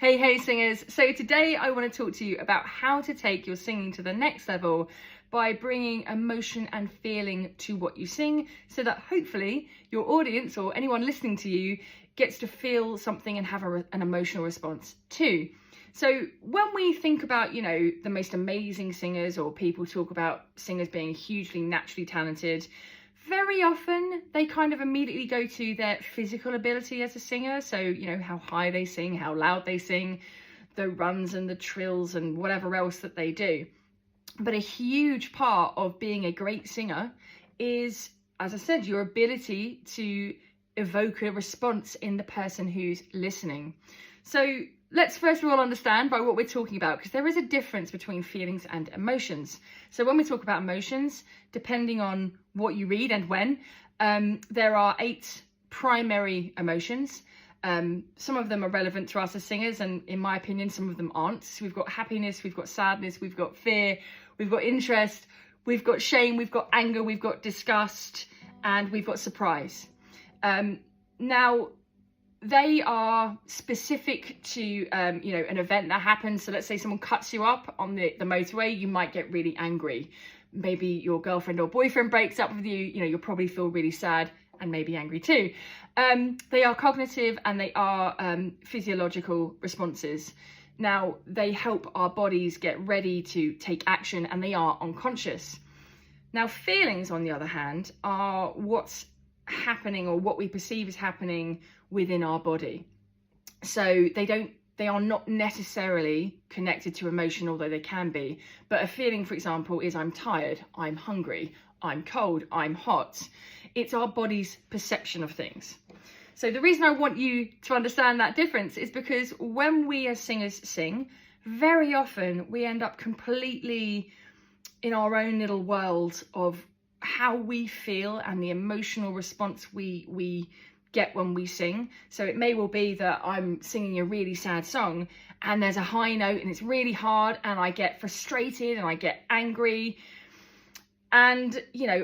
Hey singers, so today I want to talk to you about how to take your singing to the next level by bringing emotion and feeling to what you sing, so that hopefully your audience or anyone listening to you gets to feel something and have an emotional response too. So when we think about, the most amazing singers, or people talk about singers being hugely naturally talented, very often they kind of immediately go to their physical ability as a singer. So, how high they sing, how loud they sing, the runs and the trills and whatever else that they do. But a huge part of being a great singer is, as I said, your ability to evoke a response in the person who's listening. So let's first of all understand by what we're talking about, because there is a difference between feelings and emotions. So when we talk about emotions, depending on what you read and when, there are 8 primary emotions. Some of them are relevant to us as singers, and in my opinion, some of them aren't. So we've got happiness, we've got sadness, we've got fear, we've got interest, we've got shame, we've got anger, we've got disgust, and we've got surprise. Now, they are specific to, an event that happens. So let's say someone cuts you up on the motorway, you might get really angry. Maybe your girlfriend or boyfriend breaks up with you, you'll probably feel really sad and maybe angry too. They are cognitive and they are physiological responses. Now, they help our bodies get ready to take action, and they are unconscious. Now, feelings, on the other hand, are what's happening, or what we perceive as happening within our body. So they are not necessarily connected to emotion, although they can be. But a feeling, for example, is I'm tired, I'm hungry, I'm cold, I'm hot. It's our body's perception of things. So the reason I want you to understand that difference is because when we as singers sing, very often we end up completely in our own little world of how we feel and the emotional response we get when we sing. So it may well be that I'm singing a really sad song and there's a high note and it's really hard, and I get frustrated and I get angry, and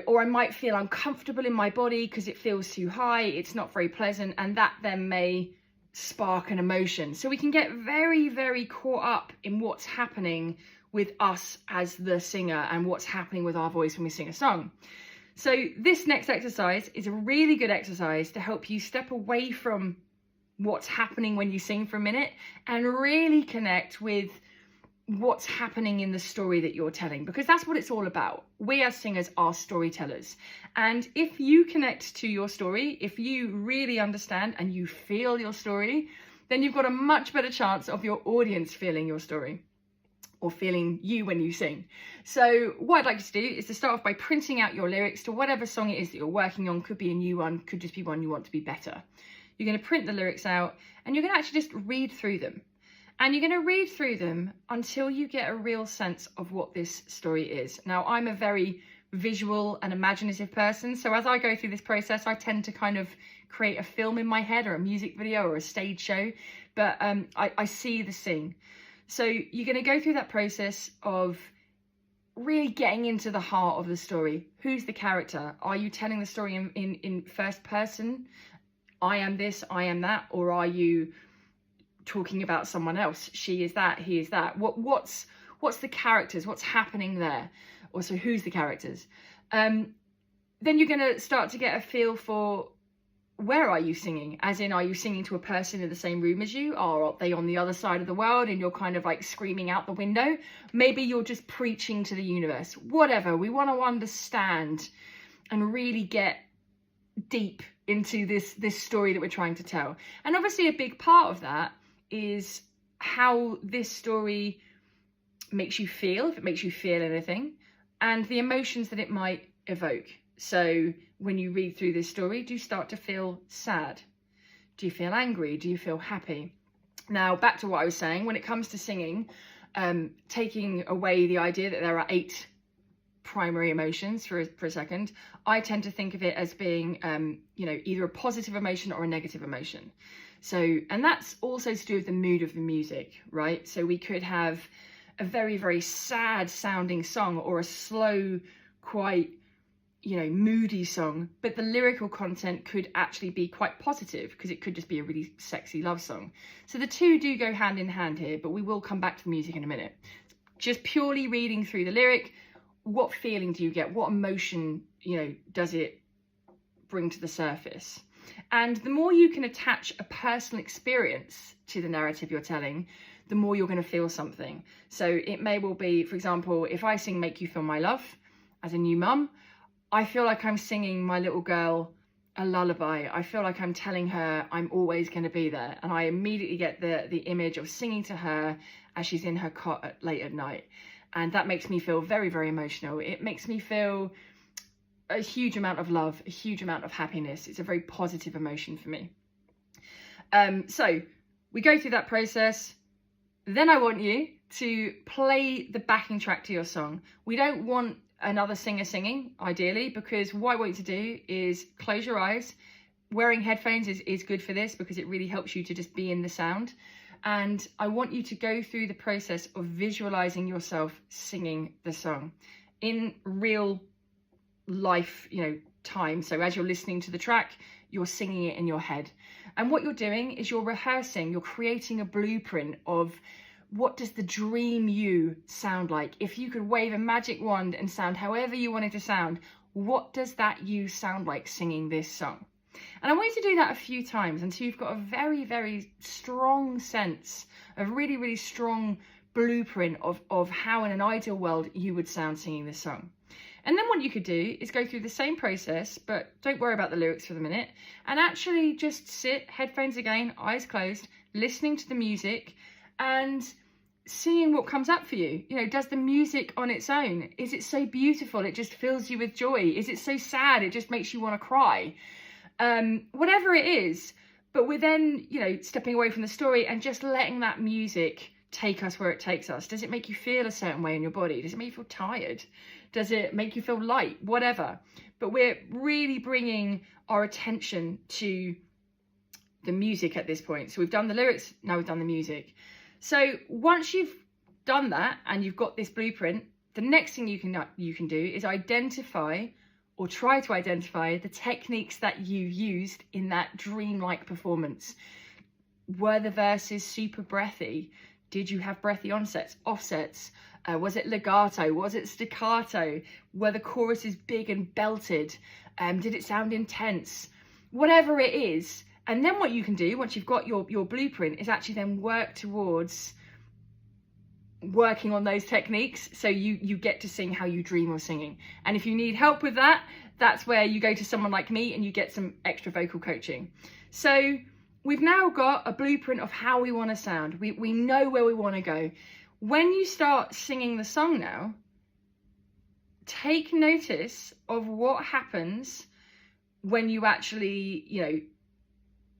or I might feel uncomfortable in my body because it feels too high, it's not very pleasant, and that then may spark an emotion. So we can get very, very caught up in what's happening with us as the singer and what's happening with our voice when we sing a song. So this next exercise is a really good exercise to help you step away from what's happening when you sing for a minute and really connect with what's happening in the story that you're telling, because that's what it's all about. We as singers are storytellers. And if you connect to your story, if you really understand and you feel your story, then you've got a much better chance of your audience feeling your story, or feeling you when you sing. So what I'd like you to do is to start off by printing out your lyrics to whatever song it is that you're working on. Could be a new one, could just be one you want to be better. You're going to print the lyrics out and you're going to actually just read through them. And you're going to read through them until you get a real sense of what this story is. Now, I'm a very visual and imaginative person, so as I go through this process, I tend to kind of create a film in my head, or a music video, or a stage show, but I see the scene. So you're going to go through that process of really getting into the heart of the story. Who's the character? Are you telling the story in first person? I am this, I am that, or are you talking about someone else? She is that, he is that. What's the characters? What's happening there? Also, who's the characters? Then you're going to start to get a feel for, where are you singing? As in, are you singing to a person in the same room as you? Or are they on the other side of the world and you're kind of like screaming out the window? Maybe you're just preaching to the universe. Whatever. We want to understand and really get deep into this story that we're trying to tell. And obviously a big part of that is how this story makes you feel, if it makes you feel anything, and the emotions that it might evoke. So when you read through this story, do you start to feel sad? Do you feel angry? Do you feel happy? Now, back to what I was saying, when it comes to singing, taking away the idea that there are 8 primary emotions for a second, I tend to think of it as being, either a positive emotion or a negative emotion. So, and that's also to do with the mood of the music, right? So we could have a very, very sad sounding song, or a slow, quite moody song, but the lyrical content could actually be quite positive because it could just be a really sexy love song. So the two do go hand in hand here, but we will come back to the music in a minute. Just purely reading through the lyric, what feeling do you get? What emotion, does it bring to the surface? And the more you can attach a personal experience to the narrative you're telling, the more you're going to feel something. So it may well be, for example, if I sing Make You Feel My Love as a new mum, I feel like I'm singing my little girl a lullaby. I feel like I'm telling her I'm always going to be there. And I immediately get the image of singing to her as she's in her cot late at night. And that makes me feel very, very emotional. It makes me feel a huge amount of love, a huge amount of happiness. It's a very positive emotion for me. So we go through that process. Then I want you to play the backing track to your song. We don't want another singer singing, ideally, because what I want you to do is close your eyes. Wearing headphones is good for this because it really helps you to just be in the sound. And I want you to go through the process of visualizing yourself singing the song in real life, time. So as you're listening to the track, you're singing it in your head. And what you're doing is you're rehearsing, you're creating a blueprint of what does the dream you sound like? If you could wave a magic wand and sound however you wanted to sound, what does that you sound like singing this song? And I want you to do that a few times until you've got a very, very strong sense, a really, really strong blueprint of how in an ideal world you would sound singing this song. And then what you could do is go through the same process, but don't worry about the lyrics for the minute, and actually just sit, headphones again, eyes closed, listening to the music and seeing what comes up for you. Does the music on its own, is it so beautiful it just fills you with joy? Is it so sad it just makes you want to cry? Whatever it is, but we're then, stepping away from the story and just letting that music take us where it takes us. Does it make you feel a certain way in your body? Does it make you feel tired? Does it make you feel light? Whatever. But we're really bringing our attention to the music at this point. So we've done the lyrics, now we've done the music. So once you've done that and you've got this blueprint, the next thing you can do is identify or try to identify the techniques that you used in that dreamlike performance. Were the verses super breathy? Did you have breathy onsets, offsets? Was it legato? Was it staccato? Were the choruses big and belted? Did it sound intense? Whatever it is. And then what you can do once you've got your blueprint is actually then work towards working on those techniques so you get to sing how you dream of singing. And if you need help with that, that's where you go to someone like me and you get some extra vocal coaching. So we've now got a blueprint of how we want to sound. We know where we want to go. When you start singing the song now, take notice of what happens when you actually,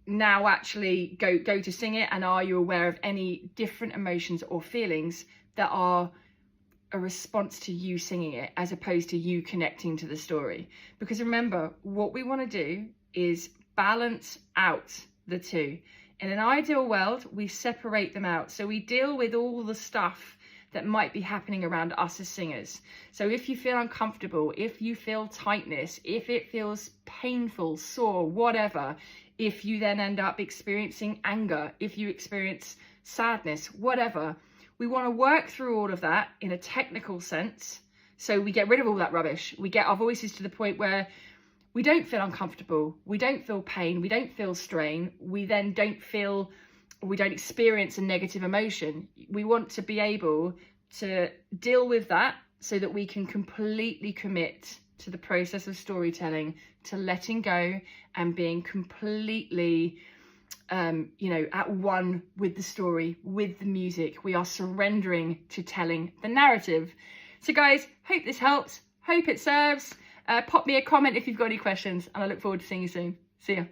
now actually go to sing it, and are you aware of any different emotions or feelings that are a response to you singing it as opposed to you connecting to the story? Because remember, what we want to do is balance out the two. In an ideal world, we separate them out. So we deal with all the stuff that might be happening around us as singers. So if you feel uncomfortable, if you feel tightness, if it feels painful, sore, whatever, if you then end up experiencing anger, if you experience sadness, whatever, we want to work through all of that in a technical sense. So we get rid of all that rubbish. We get our voices to the point where we don't feel uncomfortable, we don't feel pain, we don't feel strain, we then we don't experience a negative emotion. We want to be able to deal with that so that we can completely commit to the process of storytelling, to letting go and being completely, at one with the story, with the music. We are surrendering to telling the narrative. So guys, hope this helps, hope it serves. Pop me a comment if you've got any questions, and I look forward to seeing you soon. See ya.